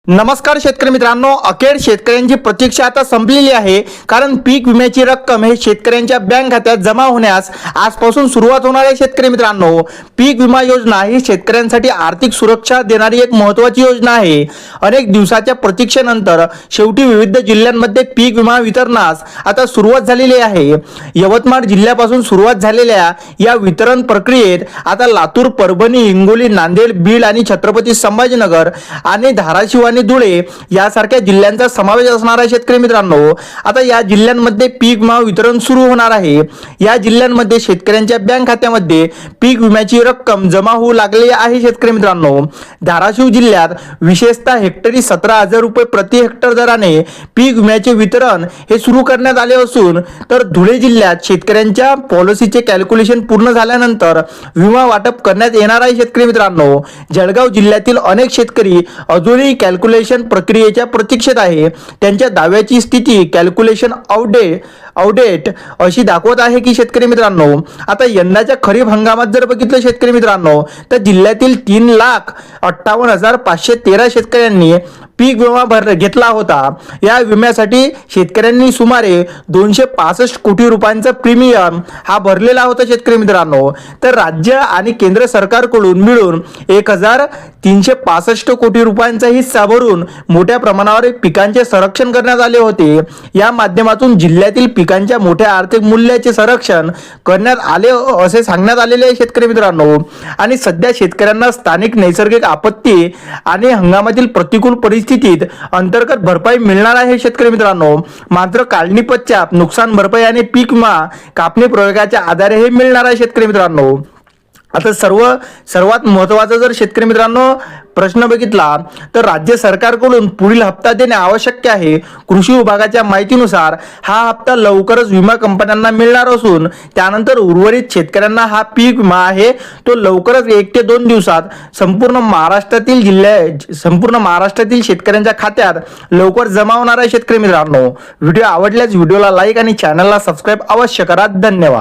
नमस्कार शेतकरी मित्रांनो, अखेर शेतकऱ्यांची प्रतीक्षा आता संपलेली आहे. कारण पीक विम्याची रक्कम हे शेतकऱ्यांच्या बँक खात्यात जमा होण्यास आजपासून सुरुवात होणार आहे. शेतकरी मित्रांनो, पीक विमा योजना ही शेतकऱ्यांसाठी आर्थिक सुरक्षा देणारी एक महत्त्वाची योजना आहे. अनेक दिवसाच्या प्रतीक्षेनंतर शेवटी विविध जिल्ह्यांमध्ये पीक विमा वितरणास आता सुरुवात झालेली आहे. यवतमाळ जिल्ह्यापासून सुरुवात झालेल्या या वितरण प्रक्रियेत आता लातूर, परभणी, हिंगोली, नांदेड, बीड आणि छत्रपती संभाजीनगर आणि धाराशिव आणि धुळे यासारख्या जिल्ह्यांचा समावेश असणार आहे. शेतकरी मित्रांनो, आता या जिल्ह्यांमध्ये पीक विमा वितरण सुरू होणार आहे. या जिल्ह्यांमध्ये शेतकऱ्यांच्या बँक खात्यामध्ये पीक विम्याची रक्कम जमा होऊ लागली आहे. शेतकरी मित्रांनो, धाराशिव जिल्ह्यात विशेषतः हेक्टरी 17,000 रुपये प्रति हेक्टर दराने पीक विम्याचे वितरण हे सुरू करण्यात आले असून, तर धुळे जिल्ह्यात शेतकऱ्यांच्या पॉलिसीचे कॅल्क्युलेशन पूर्ण झाल्यानंतर विमा वाटप करण्यात येणार आहे. शेतकरी मित्रांनो, जळगाव जिल्ह्यातील अनेक शेतकरी अजूनही कॅल्क्युलेशन प्रक्रियेच्या प्रतीक्षेत आहे. त्यांच्या दाव्याची स्थिती कॅल्क्युलेशन आउटडेट अशी दाखवत आहे की शेतकरी मित्रांनो, आता यंदाच्या खरीप हंगामात जर बघितलं शेतकरी मित्रांनो, तर जिल्ह्यातील 3,58,513 शेतकऱ्यांनी पीक विमा घेतला होता. या विम्यासाठी शेतकऱ्यांनी सुमारे 265 कोटी रुपयांचा प्रीमियम हा भरलेला होता. शेतकरी मित्रांनो, तर राज्य आणि केंद्र सरकारकडून मिळून 1,365 कोटी रुपयांचा हिस्सा भरून मोठ्या प्रमाणावर पिकांचे संरक्षण करण्यात आले होते. या माध्यमातून जिल्ह्यातील पिकांच्या मोठ्या आर्थिक मूल्याचे संरक्षण करण्यात आले असे सांगण्यात आलेले आहे. शेतकरी मित्रांनो, आणि सध्या शेतकऱ्यांना स्थानिक नैसर्गिक आपत्ती आणि हंगामातील प्रतिकूल परिस्थितीत अंतर्गत भरपाई मिळणार आहे. शेतकरी मित्रांनो, मात्र काढणी पश्चात नुकसान भरपाई आणि पीक विमा कापणी प्रयोगाच्या आधारे हे मिळणार आहे. शेतकरी मित्रांनो, आता सर्वात महत्त्वाचा जर शेतकरी मित्रांनो प्रश्न बघितला तर राज्य सरकारकडून पुढील हप्ता देणे आवश्यक आहे. कृषी विभागाच्या माहितीनुसार हा हप्ता लवकरच विमा कंपन्यांना मिळणार असून, त्यानंतर उर्वरित शेतकऱ्यांना हा पीक विमा आहे तो लवकरच 1 ते 2 दिवसात संपूर्ण महाराष्ट्रातील शेतकऱ्यांच्या खात्यात लवकर जमा होणार आहे. शेतकरी मित्रांनो, व्हिडिओ आवडल्यास व्हिडिओला लाईक आणि चॅनलला सबस्क्राईब अवश्य करा. धन्यवाद.